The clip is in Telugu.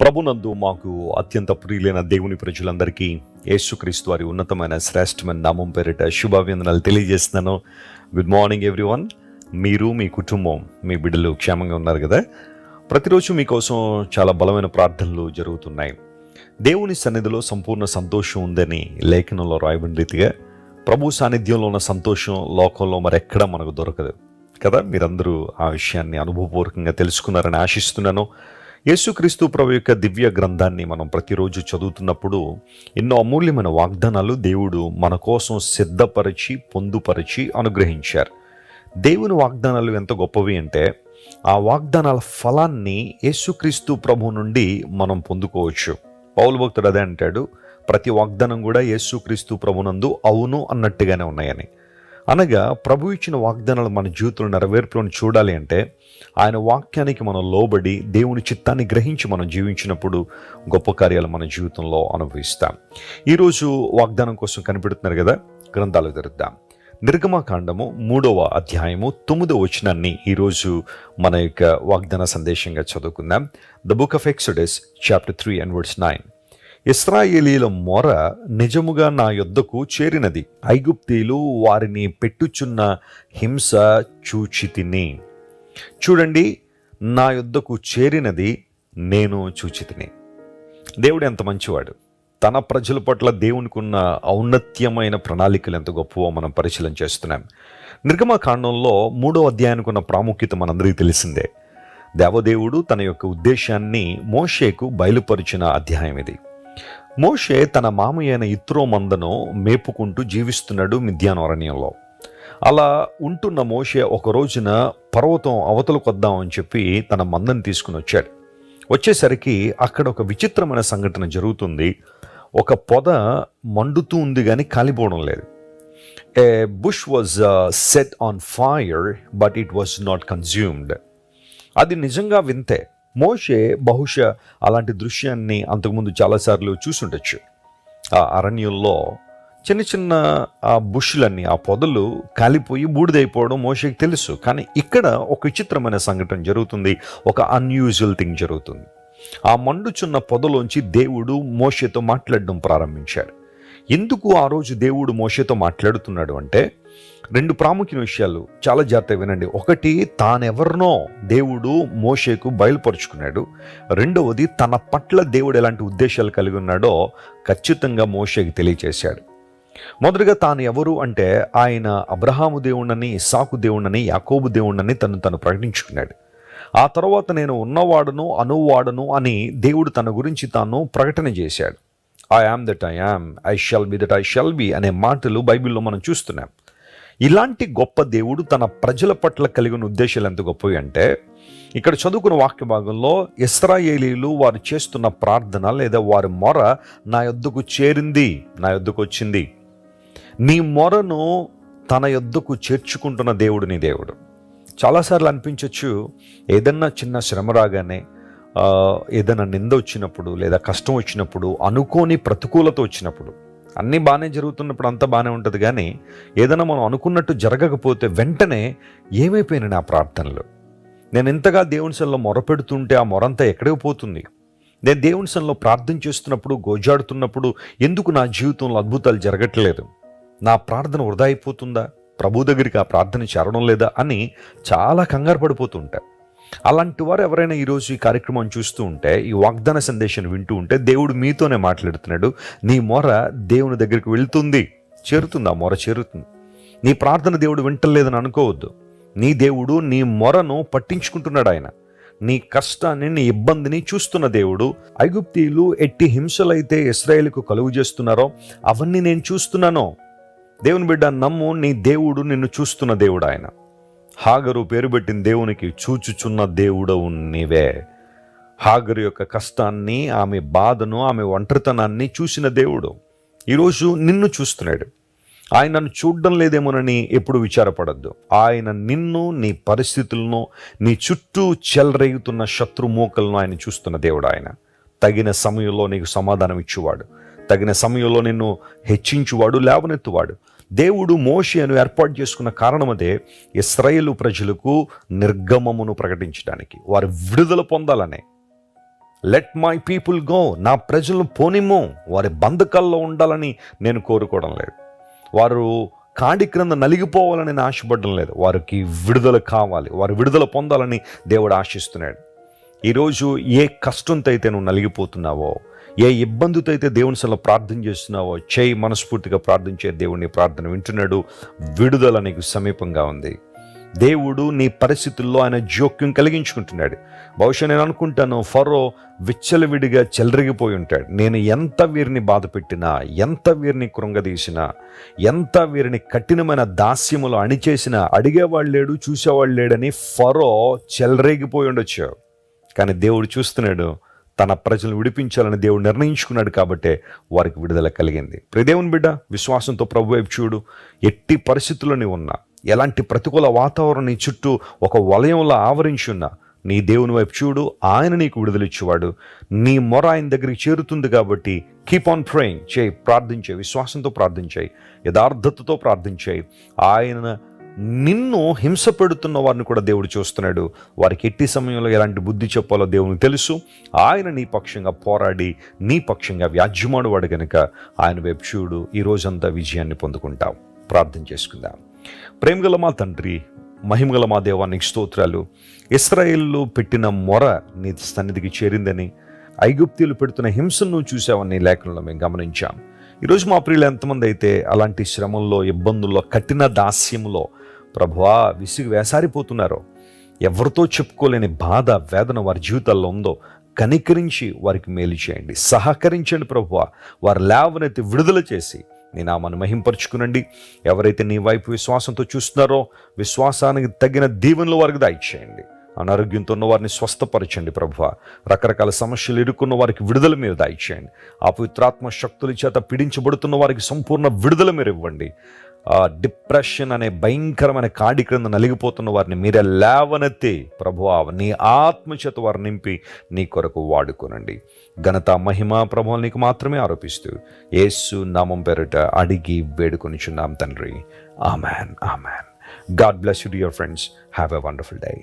ప్రభునందు మాకు అత్యంత ప్రియులైన దేవుని ప్రజలందరికీ యేసుక్రీస్తు వారి ఉన్నతమైన శ్రేష్టమైన నామం పేరిట శుభాభివందనాలు తెలియజేస్తున్నాను. Good morning everyone. మీరు, మీ కుటుంబం, మీ బిడ్డలు క్షేమంగా ఉన్నారు కదా? ప్రతిరోజు మీకోసం చాలా బలమైన ప్రార్థనలు జరుగుతున్నాయి. దేవుని సన్నిధిలో సంపూర్ణ సంతోషం ఉందని లేఖనంలో రాయబడిన రీతిగా ప్రభు సాన్నిధ్యంలో ఉన్న సంతోషం లోకంలో మరెక్కడా మనకు దొరకదు కదా. మీరందరూ ఆ విషయాన్ని అనుభవపూర్వకంగా తెలుసుకున్నారని ఆశిస్తున్నాను. యేసుక్రీస్తు ప్రభు యొక్క దివ్య గ్రంథాన్ని మనం ప్రతిరోజు చదువుతున్నప్పుడు ఎన్నో అమూల్యమైన వాగ్దానాలు దేవుడు మన కోసం సిద్ధపరిచి పొందుపరిచి అనుగ్రహించారు. దేవుని వాగ్దానాలు ఎంత గొప్పవి అంటే ఆ వాగ్దానాల ఫలాన్ని యేసుక్రీస్తు ప్రభు నుండి మనం పొందుకోవచ్చు. పౌలు భక్తుడు అదే అంటాడు, ప్రతి వాగ్దానం కూడా యేసుక్రీస్తు ప్రభునందు అవును అన్నట్టుగానే ఉన్నాయని. అనగా ప్రభు ఇచ్చిన వాగ్దానాలు మన జీవితంలో నెరవేర్పులను చూడాలి అంటే ఆయన వాక్యానికి మనం లోబడి దేవుని చిత్తాన్ని గ్రహించి మనం జీవించినప్పుడు గొప్ప కార్యాలు మన జీవితంలో అనుభవిస్తాం. ఈరోజు వాగ్దానం కోసం కనిపెడుతున్నారు కదా, గ్రంథాలు తెరుద్దాం. నిర్గమకాండము 3వ అధ్యాయము 9వ వచనాన్ని ఈరోజు మన యొక్క వాగ్దాన సందేశంగా చదువుకుందాం. The book of exodus chapter 3 and verse 9. ఇశ్రాయేలీల మొర నిజముగా నా యొద్దకు చేరినది, ఐగుప్తీయులు వారిని పెట్టుచున్న హింస చూచితిని. చూడండి, నా యొద్దకు చేరినది, నేను చూచితిని. దేవుడు ఎంత మంచివాడు. తన ప్రజల పట్ల దేవునికి ఉన్న ఔన్నత్యమైన ప్రణాళికలు ఎంత గొప్పవో మనం పరిశీలన చేస్తున్నాం. నిర్గమకాండంలో 3వ అధ్యాయానికి ఉన్న ప్రాముఖ్యత మనందరికీ తెలిసిందే. దేవదేవుడు తన యొక్క ఉద్దేశాన్ని మోషేకు బయలుపరిచిన అధ్యాయం ఇది. మోషే తన మామయ్య అయిన ఇత్రో మందను మేపుకుంటూ జీవిస్తున్నాడు మిద్యాను అరణ్యంలో. అలా ఉంటున్న మోషే ఒక రోజున పర్వతం అవతలకు వద్దామని చెప్పి తన మందని తీసుకుని వచ్చాడు. వచ్చేసరికి అక్కడ ఒక విచిత్రమైన సంఘటన జరుగుతుంది. ఒక పొద మండుతూ ఉంది కానీ కాలిపోవడం లేదు. A bush was set on fire but it was not consumed. అది నిజంగా వింతే. మోషే బహుశా అలాంటి దృశ్యాన్ని అంతకుముందు చాలాసార్లు చూసుండొచ్చు. ఆ అరణ్యంలో చిన్న చిన్న ఆ బుష్లన్నీ, ఆ పొదలు కాలిపోయి బూడిదైపోవడం మోషేకి తెలుసు. కానీ ఇక్కడ ఒక విచిత్రమైన సంఘటన జరుగుతుంది, ఒక అన్యూజువల్ థింగ్ జరుగుతుంది. ఆ మండుచున్న పొదలోంచి దేవుడు మోషేతో మాట్లాడడం ప్రారంభించాడు. ఎందుకు ఆ రోజు దేవుడు మోషేతో మాట్లాడుతున్నాడు అంటే 2 ప్రాముఖ్య విషయాలు చాలా జాగ్రత్తగా వినండి. ఒకటి, తానెవరినో దేవుడు మోషేకు బయలుపరుచుకున్నాడు. రెండవది, తన పట్ల దేవుడు ఎలాంటి ఉద్దేశాలు కలిగి ఉన్నాడో ఖచ్చితంగా మోషేకి తెలియచేశాడు. మొదటగా తాను ఎవరు అంటే ఆయన అబ్రహాము దేవుణ్ణని, ఇస్సాకు దేవుణ్ణని, యాకోబు దేవుణ్ణని తను ప్రకటించుకున్నాడు. ఆ తర్వాత నేను ఉన్నవాడును అనువాడును అని దేవుడు తన గురించి తాను ప్రకటన చేశాడు. I am that I am, I shall be that I shall be అనే మాటలు బైబిల్లో మనం చూస్తున్నాం. ఇలాంటి గొప్ప దేవుడు తన ప్రజల పట్ల కలిగిన ఉద్దేశాలు ఎంత గొప్పవి అంటే ఇక్కడ చదువుకున్న వాక్య భాగంలో ఇశ్రాయేలీలు వారు చేస్తున్న ప్రార్థన లేదా వారి మొర నా యొద్దకు చేరింది, నా యొద్దకు వచ్చింది. నీ మొరను తన యొద్దకు చేర్చుకుంటున్న దేవుడు నీ దేవుడు. చాలాసార్లు అనిపించవచ్చు, ఏదన్నా చిన్న శ్రమ రాగానే, ఏదైనా నింద వచ్చినప్పుడు లేదా కష్టం వచ్చినప్పుడు, అనుకోని ప్రతికూలత వచ్చినప్పుడు, అన్నీ బాగానే జరుగుతున్నప్పుడు అంతా బాగానే ఉంటుంది. కానీ ఏదైనా మనం అనుకున్నట్టు జరగకపోతే వెంటనే ఏమైపోయినా నా ప్రార్థనలు, నేను ఇంతగా దేవుని సన్నిధిలో మొరపెడుతుంటే ఆ మొరంతా ఎక్కడికి పోతుంది? నేను దేవుని సన్నిధిలో ప్రార్థన చేస్తున్నప్పుడు, గోజాడుతున్నప్పుడు ఎందుకు నా జీవితంలో అద్భుతాలు జరగట్లేదు? నా ప్రార్థన వృధా అయిపోతుందా? ప్రభు దగ్గరికి ఆ ప్రార్థన చేరడం లేదా అని చాలా కంగారు పడిపోతూ ఉంటారు. అలాంటి వారు ఎవరైనా ఈరోజు ఈ కార్యక్రమం చూస్తూ ఉంటే, ఈ వాగ్దాన సందేశాన్ని వింటూ ఉంటే దేవుడు మీతోనే మాట్లాడుతున్నాడు. నీ మొర దేవుని దగ్గరికి వెళ్తుంది, చేరుతుంది, ఆ మొర చేరుతుంది. నీ ప్రార్థన దేవుడు వింటలేదని అనుకోవద్దు. నీ దేవుడు నీ మొరను పట్టించుకుంటున్నాడు. ఆయన నీ కష్టాన్ని, నీ ఇబ్బందిని చూస్తున్న దేవుడు. ఐగుప్తీయులు ఎట్టి హింసలైతే ఇశ్రాయేలుకు కలుగు చేస్తున్నారో అవన్నీ నేను చూస్తున్నాను. దేవుని బిడ్డ నమ్ము, నీ దేవుడు నిన్ను చూస్తున్న దేవుడు ఆయన. హాగరు పేరు పెట్టిన దేవునికి చూచుచున్న దేవుడవు నీవే. హాగరు యొక్క కష్టాన్ని, ఆమె బాధను, ఆమె ఒంటరితనాన్ని చూసిన దేవుడు ఈరోజు నిన్ను చూస్తున్నాడు. ఆయన నన్ను చూడడం లేదేమోనని ఎప్పుడు విచారపడద్దు. ఆయన నిన్ను, నీ పరిస్థితులను, నీ చుట్టూ చెలరేగుతున్న శత్రుమూకలను ఆయన చూస్తున్న దేవుడు. ఆయన తగిన సమయంలో నీకు సమాధానం ఇచ్చేవాడు, తగిన సమయంలో నిన్ను హెచ్చించువాడు, లేవనెత్తువాడు. దేవుడు మోషేను ఏర్పాటు చేసుకున్న కారణమదే ఇశ్రాయేలు ప్రజలకు నిర్గమమును ప్రకటించడానికి, వారు విడుదల పొందాలనే. లెట్ మై పీపుల్ గో, నా ప్రజలను పోనిమ్ము, వారి బంధకాల్లో ఉండాలని నేను కోరుకోవడం లేదు. వారు కాడి క్రింద నలిగిపోవాలని నేను ఆశపడడం లేదు. వారికి విడుదల కావాలి, వారు విడుదల పొందాలని దేవుడు ఆశిస్తున్నాడు. ఈరోజు ఏ కష్టంతో అయితే నువ్వు నలిగిపోతున్నావో, ఏ ఇబ్బందితో అయితే దేవుని సల ప్రార్థన చేస్తున్నావో చేయి, మనస్ఫూర్తిగా ప్రార్థించే దేవుడిని ప్రార్థన వింటున్నాడు. విడుదల నీకు సమీపంగా ఉంది. దేవుడు నీ పరిస్థితుల్లో ఆయన జోక్యం కలిగించుకుంటున్నాడు. బహుశా నేను అనుకుంటాను, ఫరో విచ్చలవిడిగా చెలరిగిపోయి ఉంటాడు. నేను ఎంత వీరిని బాధ పెట్టినా, ఎంత వీరిని కృంగదీసినా, ఎంత వీరిని కఠినమైన దాస్యములో అణిచేసినా అడిగేవాళ్ళు లేడు, చూసేవాళ్ళు లేడని ఫరో చెలరేగిపోయి ఉండొచ్చు. కానీ దేవుడు చూస్తున్నాడు, తన ప్రజలను విడిపించాలని దేవుడు నిర్ణయించుకున్నాడు. కాబట్టే వారికి విడుదల కలిగింది. ప్రియదేవుని బిడ్డ, విశ్వాసంతో ప్రభు వైపు చూడు. ఎట్టి పరిస్థితుల్లో నీవు ఉన్నా, ఎలాంటి ప్రతికూల వాతావరణం నీ చుట్టూ ఒక వలయంలో ఆవరించి ఉన్నా, నీ దేవుని వైపు చూడు. ఆయన నీకు విడుదలిచ్చేవాడు. నీ మొర ఆయన దగ్గరికి చేరుతుంది. కాబట్టి కీప్ ఆన్ ప్రేయింగ్ చేయి, ప్రార్థించే, విశ్వాసంతో ప్రార్థించాయి, యథార్థతతో ప్రార్థించాయి. ఆయన నిన్ను హింస పెడుతున్న వారిని కూడా దేవుడు చూస్తున్నాడు. వారికి ఎట్టి సమయంలో ఎలాంటి బుద్ధి చెప్పాలో దేవునికి తెలుసు. ఆయన నీ పక్షంగా పోరాడి నీ పక్షంగా వ్యాజ్యమాడువాడు గనుక ఆయన వైపు చూడు. ఈ రోజంతా విజయాన్ని పొందుకుంటావు. ప్రార్థన చేసుకుందాం. ప్రేమగల మా తండ్రి, మహిమగల మా దేవానికి స్తోత్రాలు. ఇశ్రాయేలు పెట్టిన మొర నీ సన్నిధికి చేరిందని, ఐగుప్తీయులు పెడుతున్న హింసను నువ్వు చూసావని లేఖనంలో మేము గమనించాం. ఈరోజు మా ప్రియులు ఎంతమంది అయితే అలాంటి శ్రమల్లో, ఇబ్బందుల్లో, కఠిన దాస్యంలో ప్రభువా విసిగి వేసారిపోతున్నారో, ఎవరితో చెప్పుకోలేని బాధ, వేదన వారి జీవితాల్లో ఉందో కనికరించి వారికి మేలు చేయండి, సహకరించండి ప్రభువా. వారు లేవనైతే విడుదల చేసి నీ నామాన్ని మహింపరుచుకునండి. ఎవరైతే నీ వైపు విశ్వాసంతో చూస్తున్నారో విశ్వాసానికి తగిన దీవెనలు వారికి దయచేయండి. అనారోగ్యంతో ఉన్న వారిని స్వస్థపరచండి ప్రభువా. రకరకాల సమస్యలు ఇరుక్కున్న వారికి విడుదల మీరు దయచేయండి. అపవిత్రాత్మ శక్తుల చేత పీడించబడుతున్న వారికి సంపూర్ణ విడుదల మీరు ఇవ్వండి. డిప్రెషన్ అనే భయంకరమైన కాడి క్రింద నలిగిపోతున్న వారిని మీరే లేవనెత్తి ప్రభువా నీ ఆత్మచేత వారు నింపి నీ కొరకు వాడుకోనండి. ఘనత, మహిమ, ప్రభువులు నీకు మాత్రమే ఆరోపిస్తూ యేసు నామం పేరిట అడిగి వేడుకొనిచున్నాం తండ్రి. Amen, amen. God bless you, dear friends. Have a wonderful day.